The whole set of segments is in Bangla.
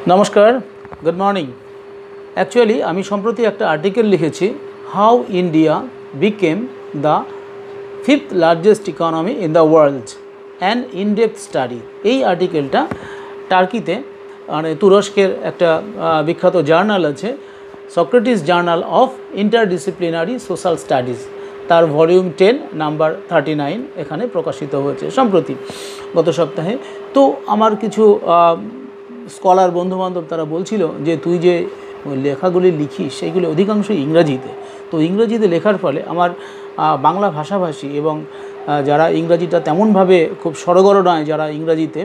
নমস্কার, গুড মর্নিং। অ্যাকচুয়ালি আমি সম্প্রতি একটা আর্টিকেল লিখেছি, how India became the fifth largest economy in the world an in-depth study. এই আর্টিকেলটা টার্কিতে মানে তুরস্কের একটা বিখ্যাত জার্নাল আছে, Socrates journal of interdisciplinary social studies, তার ভলিউম 10 নাম্বার 39 এখানে প্রকাশিত হয়েছে সম্প্রতি গত সপ্তাহে। তো আমার কিছু স্কলার বন্ধুবান্ধব তারা বলছিল যে তুই যে লেখাগুলি লিখিস সেইগুলি অধিকাংশই ইংরাজিতে। তো ইংরাজিতে লেখার ফলে আমার বাংলা ভাষাভাষী এবং যারা ইংরাজিটা তেমনভাবে খুব সড়গড় নয় যারা ইংরাজিতে,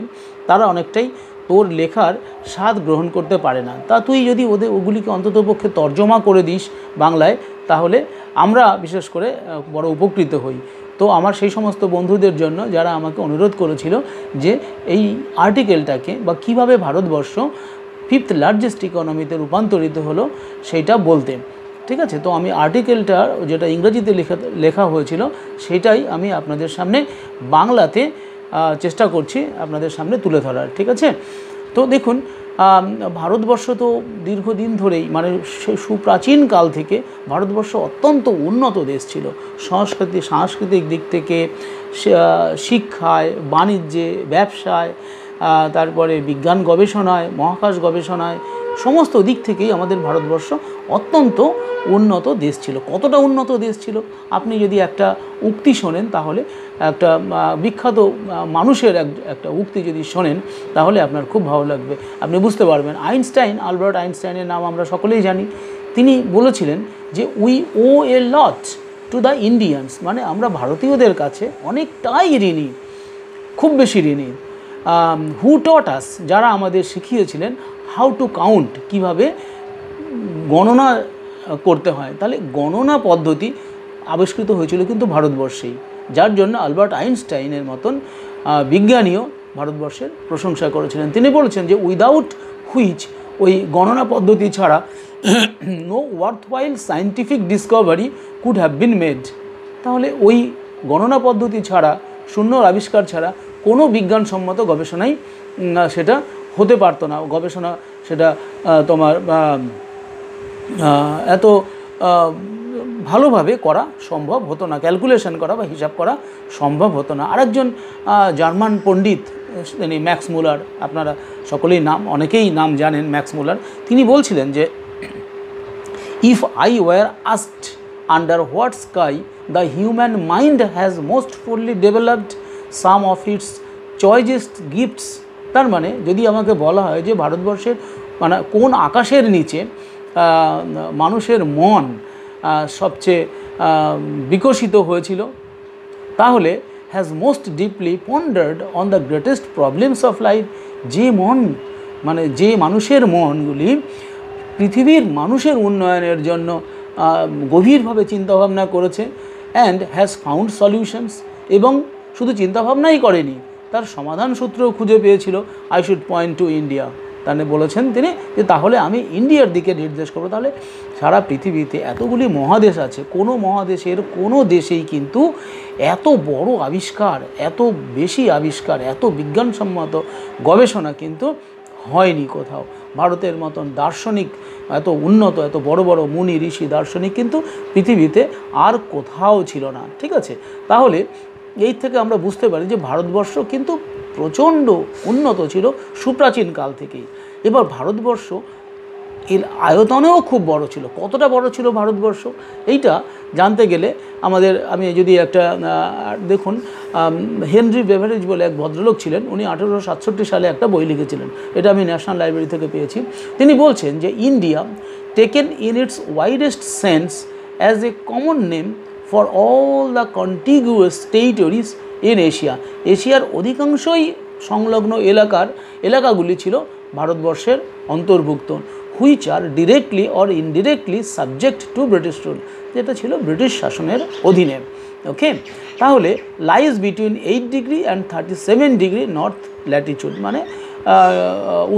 তারা অনেকটাই তোর লেখার স্বাদ গ্রহণ করতে পারে না। তা তুই যদি ওগুলিকে অন্ততপক্ষে তর্জমা করে দিস বাংলায়, তাহলে আমরা বিশেষ করে বড় উপকৃত হই। তো আমার সেই সমস্ত বন্ধুদের জন্য যারা আমাকে অনুরোধ করেছিল যে এই আর্টিকেলটাকে বা কিভাবে ভারতবর্ষ ফিফথ লার্জেস্ট ইকোনমিতে রূপান্তরিত হলো সেইটা বলতে, ঠিক আছে। তো আমি আর্টিকেলটা যেটা ইংরেজিতে লেখা হয়েছিল সেটাই আমি আপনাদের সামনে বাংলাতে চেষ্টা করছি আপনাদের সামনে তুলে ধরার, ঠিক আছে। তো দেখুন, ভারতবর্ষ তো দীর্ঘদিন ধরেই মানে সুপ্রাচীন কাল থেকে ভারতবর্ষ অত্যন্ত উন্নত দেশ ছিল। সাংস্কৃতিক দিক থেকে, শিক্ষায়, বাণিজ্যে, ব্যবসায়, তারপরে বিজ্ঞান গবেষণায়, মহাকাশ গবেষণায়, সমস্ত দিক থেকেই আমাদের ভারতবর্ষ অত্যন্ত উন্নত দেশ ছিল। কতটা উন্নত দেশ ছিল আপনি যদি একটা উক্তি শোনেন, তাহলে একটা বিখ্যাত মানুষের একটা উক্তি যদি শোনেন তাহলে আপনার খুব ভালো লাগবে, আপনি বুঝতে পারবেন। আলবার্ট আইনস্টাইনের নাম আমরা সকলেই জানি। তিনি বলেছিলেন যে we owe a lot to the Indians, মানে আমরা ভারতীয়দের কাছে অনেকটাই ঋণী, খুব বেশি ঋণী। হু টট আস, যারা আমাদের শিখিয়েছিলেন হাউ টু কাউন্ট, কীভাবে গণনা করতে হয়। তাহলে গণনা পদ্ধতি আবিষ্কৃত হয়েছিল কিন্তু ভারতবর্ষেই, যার জন্য আলবার্ট আইনস্টাইনের মতন বিজ্ঞানীও ভারতবর্ষের প্রশংসা করেছিলেন। তিনি বলেছেন যে উইদাউট হুইচ, ওই গণনা পদ্ধতি ছাড়া no worthwhile scientific discovery could have been made. তাহলে ওই গণনা পদ্ধতি ছাড়া, শূন্যর আবিষ্কার ছাড়া কোনো বিজ্ঞানসম্মত গবেষণাই সেটা হতে পারতো না। গবেষণা সেটা তোমার এত ভালোভাবে করা সম্ভব হতো না, ক্যালকুলেশন করা বা হিসাব করা সম্ভব হতো না। আরেকজন জার্মান পণ্ডিত, তিনি ম্যাক্স মুলার, আপনারা সকলেই অনেকেই নাম জানেন ম্যাক্স মুলার। তিনি বলছিলেন যে if I were asked under what sky the human mind has most fully developed some of its choicest gifts. তার মানে যদি আমাকে বলা হয় যে ভারতবর্ষের মানে কোন আকাশের নিচে মানুষের মন সবচেয়ে বিকশিত হয়েছিল, তাহলে has most deeply pondered on the greatest problems of life. যে মানুষের মনগুলি পৃথিবীর মানুষের উন্নয়নের জন্য গভীরভাবে চিন্তাভাবনা করেছে, অ্যান্ড হ্যাজ ফাউন্ড সলিউশনস, এবং শুধু চিন্তাভাবনাই করেনি, তার সমাধান সূত্রও খুঁজে পেয়েছিল। I should point to India. তাহলে বলেছেন তিনি যে তাহলে আমি ইন্ডিয়ার দিকে নির্দেশ করবো। তাহলে সারা পৃথিবীতে এতগুলি মহাদেশ আছে, কোনো মহাদেশের কোনো দেশেই কিন্তু এত বড় আবিষ্কার, এত বেশি আবিষ্কার, এত বিজ্ঞানসম্মত গবেষণা কিন্তু হয়নি কোথাও। ভারতের মতন দার্শনিক এত উন্নত, এত বড় বড় মুনি ঋষি দার্শনিক কিন্তু পৃথিবীতে আর কোথাও ছিল না, ঠিক আছে। তাহলে এই থেকে আমরা বুঝতে পারি যে ভারতবর্ষ কিন্তু প্রচণ্ড উন্নত ছিল সুপ্রাচীন কাল থেকেই। এবার ভারতবর্ষ এর আয়তনেও খুব বড় ছিল। কতটা বড় ছিল ভারতবর্ষ এইটা জানতে গেলে আমি যদি একটা দেখুন, হেনরি বেভারেজ বলে এক ভদ্রলোক ছিলেন, উনি 1867 সালে একটা বই লিখেছিলেন, এটা আমি ন্যাশনাল লাইব্রেরি থেকে পেয়েছি। তিনি বলছেন যে India taken in it's widest sense as a common name for all the contiguous territories in Asia. এশিয়ার অধিকাংশই সংলগ্ন এলাকাগুলি ছিল ভারতবর্ষের অন্তর্ভুক্ত, which are directly or indirectly subject to British rule, যেটা ছিল ব্রিটিশ শাসনের অধীনে। ওকে, তাহলে lies between 8 degree and 37 degree north latitude, মানে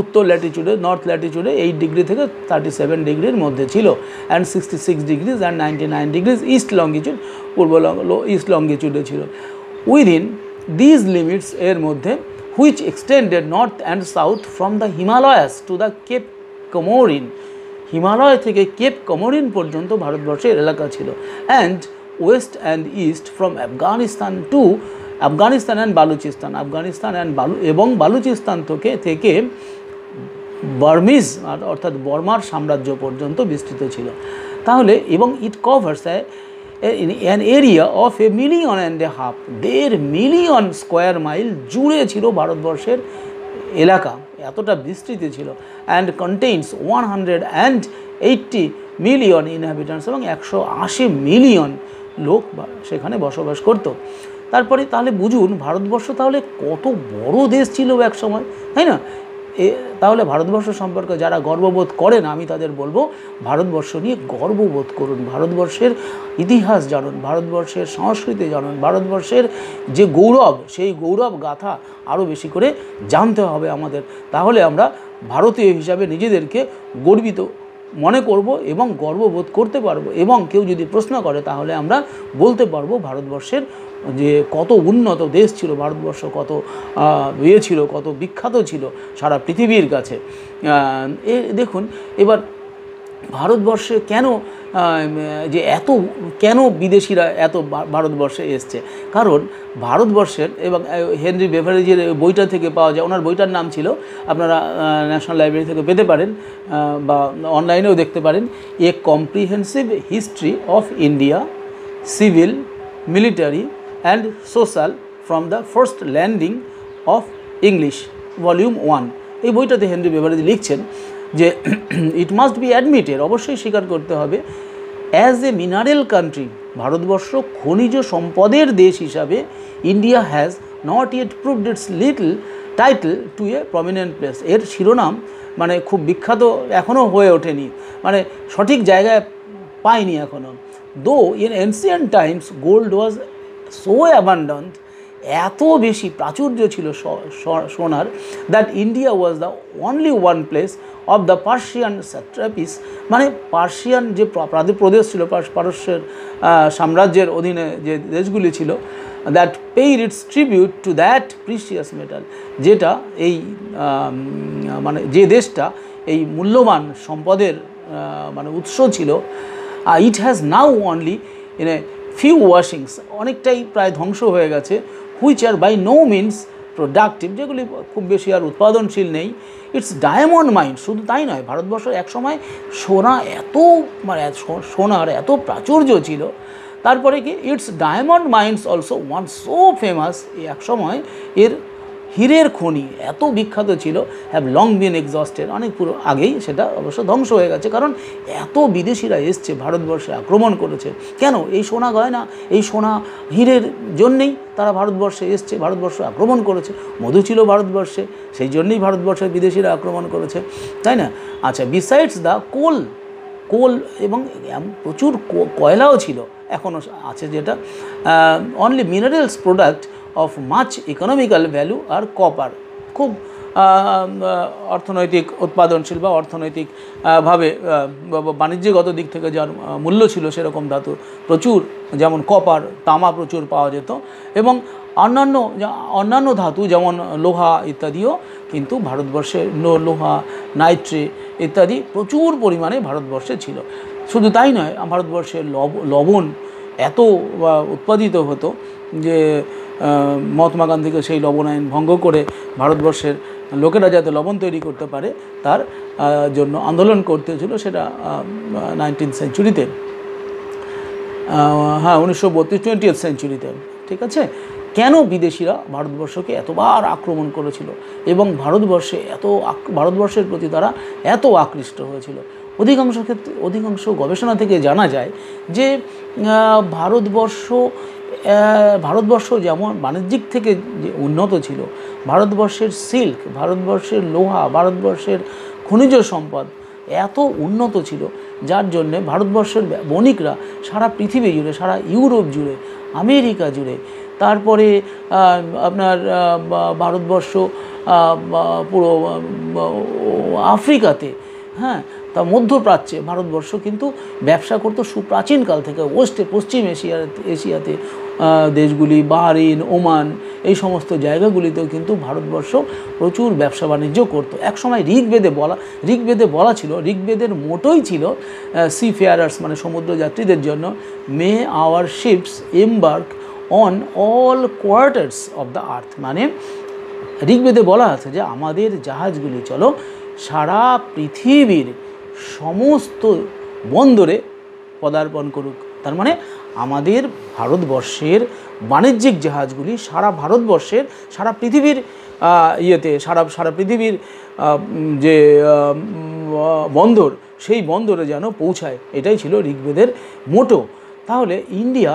উত্তর ল্যাটিচিউডে, নর্থ ল্যাটিচিউডে 8 ডিগ্রি থেকে 37 ডিগ্রির মধ্যে ছিল, and 66 degrees and 99 degrees east longitude, east লঙ্গিচিউডে ছিল। উইদিন দিজ লিমিটস এর মধ্যে which extended north and south from the Himalayas to the Cape Comorin. Himalaya থেকে কেপ কমোরিন পর্যন্ত ভারতবর্ষের এলাকা ছিল। And west and east from Afghanistan to Afghanistan and Baluchistan, Afghanistan এবং বালুচিস্তান থেকে বার্মিজ অর্থাৎ বর্মার সাম্রাজ্য পর্যন্ত বিস্তৃত ছিল। তাহলে এবং ইট covers an area of 1.5 million, 1.5 million square mile জুড়ে ছিল ভারতবর্ষের এলাকা, এতটা বিস্তৃত ছিল। অ্যান্ড কন্টেইনস 180 মিলিয়ন ইনহ্যাবিটেন্টস, এবং 180 মিলিয়ন লোক সেখানে বসবাস করত। তারপরে তাহলে বুঝুন ভারতবর্ষ তাহলে কত বড় দেশ ছিল এক সময়, তাই না? তাহলে ভারতবর্ষ সম্পর্কে যারা গর্ববোধ করেন আমি তাদের বলবো ভারতবর্ষ নিয়ে গর্ববোধ করুন, ভারতবর্ষের ইতিহাস জানুন, ভারতবর্ষের সংস্কৃতি জানুন, ভারতবর্ষের যে গৌরব সেই গৌরব গাথা আরও বেশি করে জানতে হবে আমাদের। তাহলে আমরা ভারতীয় হিসাবে নিজেদেরকে গর্বিত মনে করব এবং গর্ববোধ করতে পারবো, এবং কেউ যদি প্রশ্ন করে তাহলে আমরা বলতে পারবো ভারতবর্ষের যে কত উন্নত দেশ ছিল, ভারতবর্ষ কত ছিল, কত বিখ্যাত ছিল সারা পৃথিবীর কাছে। দেখুন এবার ভারতবর্ষে কেন বিদেশিরা এত ভারতবর্ষে এসছে, কারণ ভারতবর্ষের এবং হেনরি বেভারেজের বইটা থেকে পাওয়া যায়, ওনার বইটার নাম ছিল, আপনারা ন্যাশনাল লাইব্রেরি থেকে পেতে পারেন বা অনলাইনেও দেখতে পারেন, এ comprehensive history of India, civil, military and social from the first landing of English, volume 1। এই বইটাতে হেনরি বেভারেজ লিখছেন যে ইট মাস্ট বি অ্যাডমিটেড, অবশ্যই স্বীকার করতে হবে, as a mineral country, Bharatvarsha খনিজ সম্পদের দেশ হিসাবে India has not yet proved it's little title to A prominent place. এর শিরোনাম মানে খুব বিখ্যাত এখনও হয়ে ওঠেনি, মানে সঠিক জায়গায় পায়নি এখনও। Though in ancient times gold was so abundant, এত বেশি প্রাচুর্য ছিল সোনার, that India was the only one place of the Persian satrapies, মানে পার্সিয়ান যে প্রদেশ ছিল, পারস্যের সাম্রাজ্যের অধীনে যে দেশগুলি ছিল, that paid it's tribute to that precious metal, যেটা এই মানে যে দেশটা এই মূল্যবান সম্পদের মানে উৎস ছিল। It has now only in a few washings, অনেকটাই প্রায় ধ্বংস হয়ে গেছে, which are by no means productive, যেগুলি খুব বেশি আর উৎপাদনশীল নেই। ইটস ডায়মন্ড মাইন, শুধু তাই নয়, ভারতবর্ষ একসময় সোনার এত প্রাচুর্য ছিল। তারপরে কি, it's diamond mines also one so famous, এক সময় এর হীরের খনি এত বিখ্যাত ছিল, হ্যাভ লং বিন এক্সস্টেড, অনেক পুরো আগেই সেটা অবশ্য ধ্বংস হয়ে গেছে, কারণ এত বিদেশিরা এসছে ভারতবর্ষে, আক্রমণ করেছে। কেন? এই সোনা গয়না, এই সোনা হীরের জন্যেই তারা ভারতবর্ষে এসছে, ভারতবর্ষ আক্রমণ করেছে। মধু ছিল ভারতবর্ষে, সেই জন্যই ভারতবর্ষের বিদেশিরা আক্রমণ করেছে, তাই না? আচ্ছা, বিসাইডস দ্য কোল এবং প্রচুর কয়লাও ছিল, এখনও আছে, যেটা only minerals product of much economical value আর কপার, খুব অর্থনৈতিক উৎপাদনশীল বা অর্থনৈতিকভাবে বাণিজ্যগত দিক থেকে যার মূল্য ছিল সেরকম ধাতু প্রচুর, যেমন কপার, তামা প্রচুর পাওয়া যেত, এবং অন্যান্য ধাতু যেমন লোহা ইত্যাদিও কিন্তু ভারতবর্ষে, লোহা, নাইট্রেট ইত্যাদি প্রচুর পরিমাণে ভারতবর্ষে ছিল। শুধু তাই নয়, ভারতবর্ষের লবণ এত উৎপাদিত হতো যে মহাত্মা গান্ধীকে সেই লবণ আইন ভঙ্গ করে ভারতবর্ষের লোকেরা যাতে লবণ তৈরি করতে পারে তার জন্য আন্দোলন করতে ছিল, সেটা 19th সেঞ্চুরিতে, হ্যাঁ 1932 সেঞ্চুরিতে, ঠিক আছে। কেন বিদেশিরা ভারতবর্ষকে এতবার আক্রমণ করেছিল এবং ভারতবর্ষের প্রতি তারা এত আকৃষ্ট হয়েছিল? অধিকাংশ ক্ষেত্রে, অধিকাংশ গবেষণা থেকে জানা যায় যে ভারতবর্ষ যেমন বাণিজ্যিক থেকে যে উন্নত ছিল, ভারতবর্ষের সিল্ক, ভারতবর্ষের লোহা, ভারতবর্ষের খনিজ সম্পদ এত উন্নত ছিল, যার জন্যে ভারতবর্ষের বণিকরা সারা পৃথিবী জুড়ে, সারা ইউরোপ জুড়ে, আমেরিকা জুড়ে, তারপরে আপনার ভারতবর্ষ পুরো আফ্রিকাতে, হ্যাঁ, তা মধ্যপ্রাচ্যে ভারতবর্ষ কিন্তু ব্যবসা করতো সুপ্রাচীনকাল থেকে। পশ্চিম এশিয়াতে দেশগুলি, বাহরিন, ওমান, এই সমস্ত জায়গাগুলিতেও কিন্তু ভারতবর্ষ প্রচুর ব্যবসা বাণিজ্য করতো। একসময় ঋগ্বেদে বলা ছিল, ঋগ্বেদের মোটোই ছিল সি ফেয়ারার্স মানে সমুদ্রযাত্রীদের জন্য, may our ships embark on all quarters of the earth. মানে ঋগ্বেদে বলা আছে যে আমাদের জাহাজগুলি চলো সারা পৃথিবীর সমস্ত বন্দরে পদার্পণ করুক। তার মানে আমাদের ভারতবর্ষের বাণিজ্যিক জাহাজগুলি সারা ভারতবর্ষের, সারা পৃথিবীর সারা পৃথিবীর যে বন্দর, সেই বন্দরে যেন পৌঁছায়, এটাই ছিল ঋগ্বেদের মোটো। তাহলে ইন্ডিয়া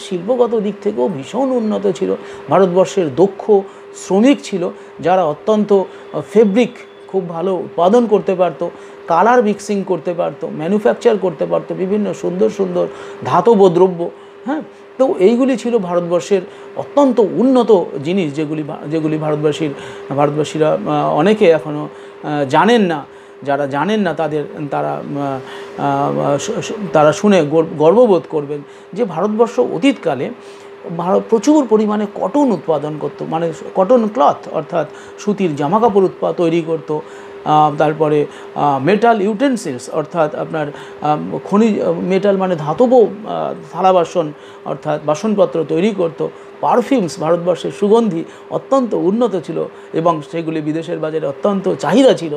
শিল্পগত দিক থেকেও ভীষণ উন্নত ছিল। ভারতবর্ষের দক্ষ শ্রমিক ছিল, যারা অত্যন্ত ফেব্রিক খুব ভালো উৎপাদন করতে পারতো, কালার মিক্সিং করতে পারতো, ম্যানুফ্যাকচার করতে পারতো বিভিন্ন সুন্দর সুন্দর ধাতব দ্রব্য। হ্যাঁ, তো এইগুলি ছিল ভারতবর্ষের অত্যন্ত উন্নত জিনিস, যেগুলি ভারতবাসীরা অনেকে এখনও জানেন না। যারা জানেন না তারা শুনে গর্ববোধ করবেন যে ভারতবর্ষ অতীতকালে প্রচুর পরিমাণে কটন উৎপাদন করত, মানে কটন ক্লথ অর্থাৎ সুতির জামাকাপড় তৈরি করত। তারপরে মেটাল ইউটেন্সিলস অর্থাৎ আপনার খনিজ মেটাল মানে ধাতব থালা বাসন অর্থাৎ বাসনপত্র তৈরি করত। পারফিউমস, ভারতবর্ষের সুগন্ধি অত্যন্ত উন্নত ছিল এবং সেগুলি বিদেশের বাজারে অত্যন্ত চাহিদা ছিল।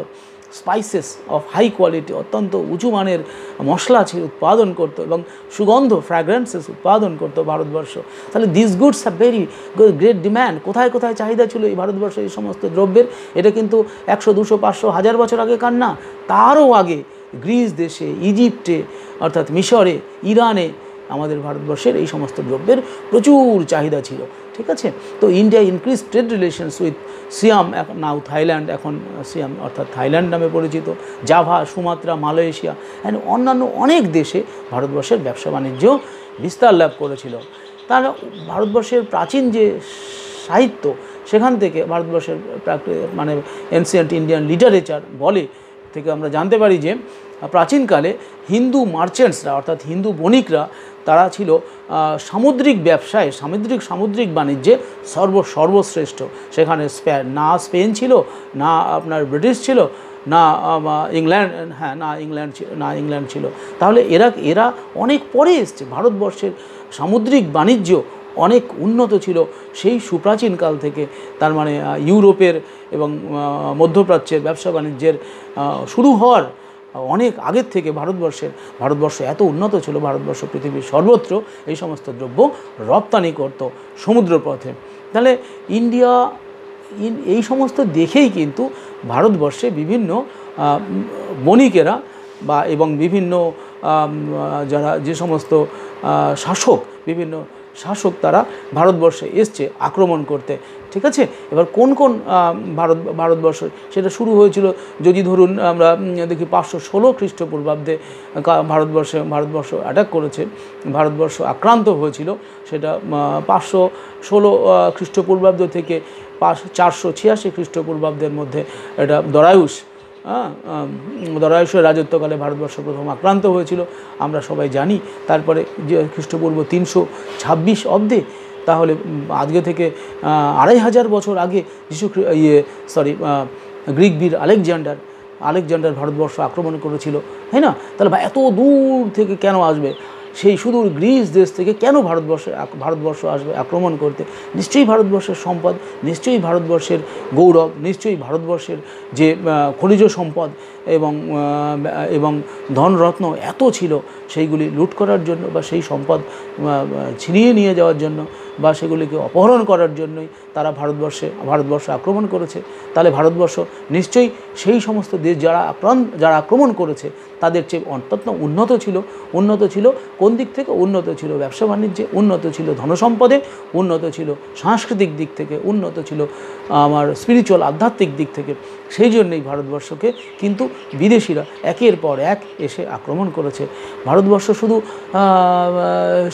স্পাইসেস অফ হাই কোয়ালিটি, অত্যন্ত উঁচু মানের মশলা উৎপাদন করতো এবং সুগন্ধ ফ্র্যাগ্রেন্সেস উৎপাদন করতো ভারতবর্ষ। তাহলে this goods have very great demand. কোথায় কোথায় চাহিদা ছিল এই ভারতবর্ষের এই সমস্ত দ্রব্যের? এটা কিন্তু 100, 200, 500, 1000 বছর আগেকার না, তারও আগে গ্রিস দেশে, ইজিপ্টে অর্থাৎ মিশরে, ইরানে আমাদের ভারতবর্ষের এই সমস্ত দ্রব্যের প্রচুর চাহিদা ছিল। ঠিক আছে, তো India increase trade relations with Siam, now Thailand, এখন সিয়াম অর্থাৎ থাইল্যান্ড নামে পরিচিত, জাভা, সুমাত্রা, মালয়েশিয়া অ্যান্ড অন্যান্য অনেক দেশে ভারতবর্ষের ব্যবসা বাণিজ্য বিস্তার লাভ করেছিল। তার ভারতবর্ষের প্রাচীন যে সাহিত্য, সেখান থেকে ভারতবর্ষের মানে এনসিয়েন্ট ইন্ডিয়ান লিটারেচার থেকে আমরা জানতে পারি যে প্রাচীনকালে হিন্দু মার্চেন্টসরা অর্থাৎ হিন্দু বণিকরা, তারা ছিল সামুদ্রিক ব্যবসায়, সামুদ্রিক বাণিজ্যে সর্বশ্রেষ্ঠ। সেখানে স্পেন ছিল না, আপনার ব্রিটিশ ছিল না, ইংল্যান্ড ছিল। তাহলে এরা অনেক পরে এসছে। ভারতবর্ষের সামুদ্রিক বাণিজ্য অনেক উন্নত ছিল সেই সুপ্রাচীনকাল থেকে। তার মানে ইউরোপের এবং মধ্যপ্রাচ্যের ব্যবসা বাণিজ্যের শুরু হওয়ার অনেক আগের থেকে ভারতবর্ষ এত উন্নত ছিল। ভারতবর্ষ পৃথিবীর সর্বত্র এই সমস্ত দ্রব্য রপ্তানি করত সমুদ্রপথে। তাহলে ইন্ডিয়া এই সমস্ত দেখেই কিন্তু ভারতবর্ষে বিভিন্ন বণিকেরা এবং বিভিন্ন যারা যে সমস্ত বিভিন্ন শাসক তারা ভারতবর্ষে এসছে আক্রমণ করতে। ঠিক আছে, এবার কোন ভারতবর্ষ সেটা শুরু হয়েছিল, যদি ধরুন আমরা দেখি 516 খ্রিস্টপূর্বাব্দে ভারতবর্ষ অ্যাটাক করেছে, ভারতবর্ষ আক্রান্ত হয়েছিল। সেটা 516 খ্রিস্টপূর্বাব্দ থেকে 486 খ্রিস্টপূর্বাব্দের মধ্যে এটা দরায়ুষের রাজত্বকালে ভারতবর্ষ প্রথম আক্রান্ত হয়েছিল, আমরা সবাই জানি। তারপরে যে খ্রিস্টপূর্ব 326 অব্দে, তাহলে আজকে থেকে 2500 বছর আগে গ্রিক বীর আলেকজান্ডার ভারতবর্ষ আক্রমণ করেছিল, তাই না? তাহলে এত দূর থেকে কেন আসবে? সেই সুদূর গ্রিস দেশ থেকে কেন ভারতবর্ষ আসবে আক্রমণ করতে? নিশ্চয়ই ভারতবর্ষের সম্পদ, নিশ্চয়ই ভারতবর্ষের গৌরব, নিশ্চয়ই ভারতবর্ষের যে খনিজ সম্পদ এবং ধনরত্ন এত ছিল, সেইগুলি লুট করার জন্য বা সেই সম্পদ ছিনিয়ে নিয়ে যাওয়ার জন্য বা সেগুলিকে অপহরণ করার জন্যই তারা ভারতবর্ষ আক্রমণ করেছে। তাহলে ভারতবর্ষ নিশ্চয়ই সেই সমস্ত দেশ যারা আক্রমণ করেছে তাদের চেয়ে অত্যন্ত উন্নত ছিল। কোন দিক থেকে উন্নত ছিল? ব্যবসা বাণিজ্যে উন্নত ছিল, ধনসম্পদে উন্নত ছিল, সাংস্কৃতিক দিক থেকে উন্নত ছিল, আমার স্পিরিচুয়াল আধ্যাত্মিক দিক থেকে। সেই জন্যই ভারতবর্ষকে কিন্তু বিদেশিরা একের পর এক এসে আক্রমণ করেছে। ভারতবর্ষ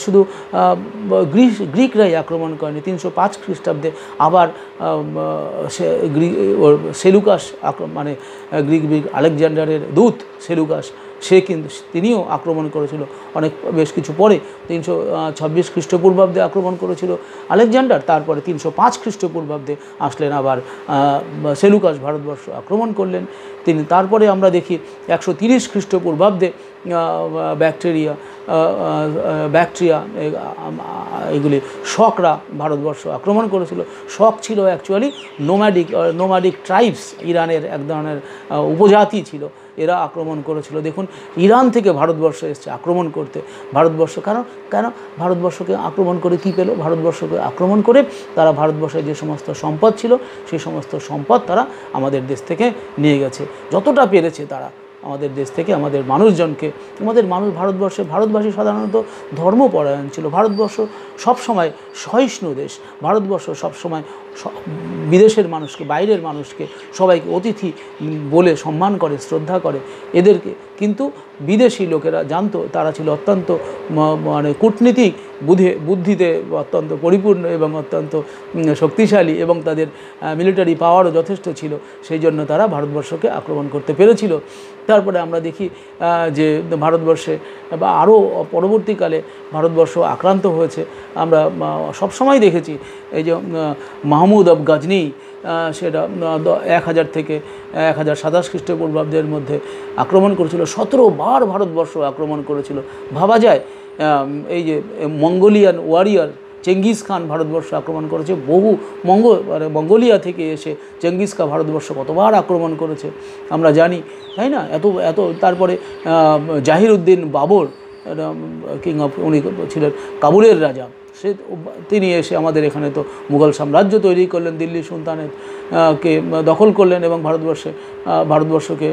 শুধু গ্রিকরাই আক্রমণ করেনি। 305 খ্রিস্টাব্দে আবার সেলুকাস মানে গ্রিক আলেকজান্ডারের দূত সেলুকাস, তিনিও আক্রমণ করেছিল বেশ কিছু পরে। 326 খ্রিস্টপূর্বাব্দে আক্রমণ করেছিল আলেকজান্ডার। তারপরে 305 খ্রিস্টপূর্বাব্দে আসলেন আবার সেলুকাস, ভারতবর্ষ আক্রমণ করলেন তিনি। তারপরে আমরা দেখি 130 খ্রিস্টপূর্বাব্দে ব্যাকট্রিয়া এগুলি শকরা ভারতবর্ষ আক্রমণ করেছিল। শক ছিল অ্যাকচুয়ালি নোম্যাডিক ট্রাইবস, ইরানের এক ধরনের উপজাতি ছিল, এরা আক্রমণ করেছিল। দেখুন, ইরান থেকে ভারতবর্ষ এসছে আক্রমণ করতে। ভারতবর্ষ কেন ভারতবর্ষকে আক্রমণ করে কী পেল? ভারতবর্ষকে আক্রমণ করে তারা ভারতবর্ষের যে সমস্ত সম্পদ ছিল সেই সমস্ত সম্পদ তারা আমাদের দেশ থেকে নিয়ে গেছে। যতটা পেরেছে তারা আমাদের দেশ থেকে আমাদের মানুষজনকে, ভারতবাসী সাধারণত ধর্মপরায়ণ ছিল। ভারতবর্ষ সবসময় সহিষ্ণু দেশ। ভারতবর্ষ সবসময় বিদেশের মানুষকে, বাইরের মানুষকে সবাইকে অতিথি বলে সম্মান করে, শ্রদ্ধা করে এদেরকে। কিন্তু বিদেশি লোকেরা জানতো তারা ছিল অত্যন্ত মানে কূটনীতিক বুদ্ধিতে অত্যন্ত পরিপূর্ণ এবং অত্যন্ত শক্তিশালী, এবং তাদের মিলিটারি পাওয়ারও যথেষ্ট ছিল। সেই জন্য তারা ভারতবর্ষকে আক্রমণ করতে পেরেছিল। তারপরে আমরা দেখি যে ভারতবর্ষে বা আরও পরবর্তীকালে ভারতবর্ষ আক্রান্ত হয়েছে। আমরা সবসময় দেখেছি এই যে মাহমুদ অফ গজনি, সেটা 1000 থেকে 1027 খ্রিস্টপূর্বাব্দের মধ্যে আক্রমণ করেছিল। 17 বার ভারতবর্ষ আক্রমণ করেছিল। ভাবা যায় এই যে Mongolian warrior Genghis Khan Bharatvarsha আক্রমণ করেছে। বহু মঙ্গোলিয়া থেকে এসে চেঙ্গিস খান ভারতবর্ষ কতবার আক্রমণ করেছে আমরা জানি, তাই না? এত তারপরে জাহিরউদ্দিন বাবর, উনি ছিলেন কাবুলের রাজা, তিনি এসে আমাদের এখানে তো মুঘল সাম্রাজ্য তৈরি করলেন, দিল্লি সুলতানের কে দখল করলেন এবং ভারতবর্ষকে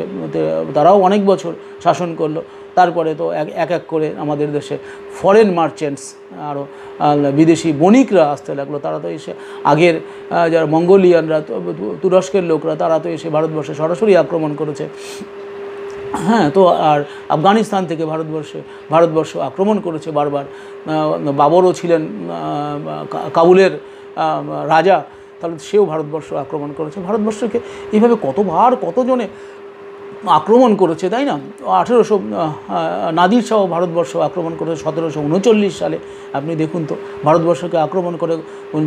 তারাও অনেক বছর শাসন করলো। তারপরে তো এক এক করে আমাদের দেশে ফরেন মার্চেন্টস, আরও বিদেশি বণিকরা আসতে লাগলো। তারা তো এসে আগের যারা মঙ্গোলিয়ানরা, তুরস্কের লোকরা, তারা তো এসে ভারতবর্ষে সরাসরি আক্রমণ করেছে। হ্যাঁ, তো আর আফগানিস্তান থেকে ভারতবর্ষ আক্রমণ করেছে বারবার। বাবরও ছিলেন কাবুলের রাজা, তাহলে সেও ভারতবর্ষ আক্রমণ করেছে। ভারতবর্ষকে এইভাবে কতজনে আক্রমণ করেছে, তাই না? 1800 নাদির শাহ ভারতবর্ষ আক্রমণ করেছে 1739 সালে। আপনি দেখুন তো, ভারতবর্ষকে আক্রমণ করে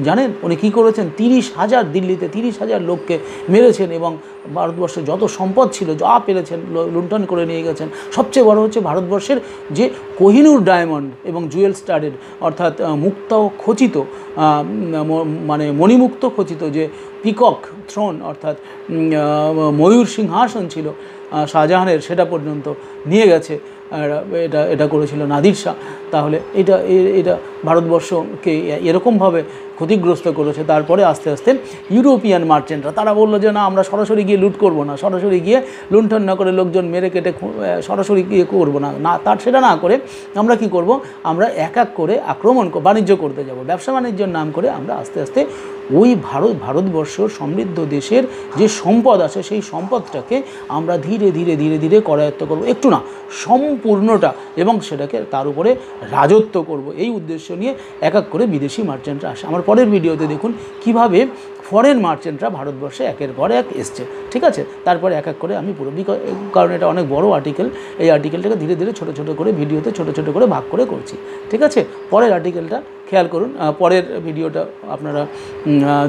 জানেন উনি কী করেছেন? 30,000 দিল্লিতে 30,000 লোককে মেরেছেন এবং ভারতবর্ষে যত সম্পদ ছিল যা পেরেছেন লুণ্ঠন করে নিয়ে গেছেন। সবচেয়ে বড় হচ্ছে ভারতবর্ষের যে কোহিনূর ডায়মন্ড এবং জুয়েল স্টাডেড, অর্থাৎ মুক্ত খচিত, মানে মণিমুক্ত খচিত যে পিকক থ্রোন, অর্থাৎ ময়ূর সিংহাসন ছিল শাহজাহানের, সেটা পর্যন্ত নিয়ে গেছে। এটা করেছিল নাদির শাহ। তাহলে এটা ভারতবর্ষকে এরকমভাবে ক্ষতিগ্রস্ত করেছে। তারপরে আস্তে আস্তে ইউরোপিয়ান মার্চেন্টরা তারা বললো যে না, আমরা সরাসরি গিয়ে লুট করব না, সরাসরি গিয়ে লুণ্ঠন না করে লোকজন মেরে কেটে সরাসরি গিয়ে করবো না, সেটা না করে আমরা কি করব? আমরা এক এক করে বাণিজ্য করতে যাব। ব্যবসা বাণিজ্যের নাম করে আমরা আস্তে আস্তে ওই ভারতবর্ষ সমৃদ্ধ দেশের যে সম্পদ আছে সেই সম্পদটাকে আমরা ধীরে ধীরে ধীরে ধীরে করায়ত্ত করব, একটু না সম্পূর্ণটা, এবং সেটাকে তার উপরে রাজত্ব করব। এই উদ্দেশ্য নিয়ে এক এক করে বিদেশি মার্চেন্টরা আসে। আমার পরের ভিডিওতে দেখুন কিভাবে ফরেন মার্চেন্টরা ভারতবর্ষে একের পর এক এসছে, ঠিক আছে? তারপরে এক এক করে আমি পুরো, কারণ এটা অনেক বড় আর্টিকেল, এই আর্টিকেলটাকে ধীরে ধীরে ছোটো ছোটো করে ভিডিওতে ছোটো ছোটো করে ভাগ করে করছি, ঠিক আছে? পরের আর্টিকেলটা খেয়াল করুন, পরের ভিডিওটা আপনারা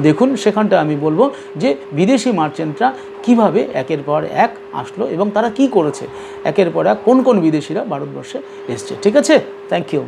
দেখুন। সেখানটা আমি বলবো যে বিদেশি মার্চেন্টরা কিভাবে একের পর এক আসলো এবং তারা কি করেছে, একের পর এক কোন কোন বিদেশিরা ভারতবর্ষে এসছে, ঠিক আছে? Thank you.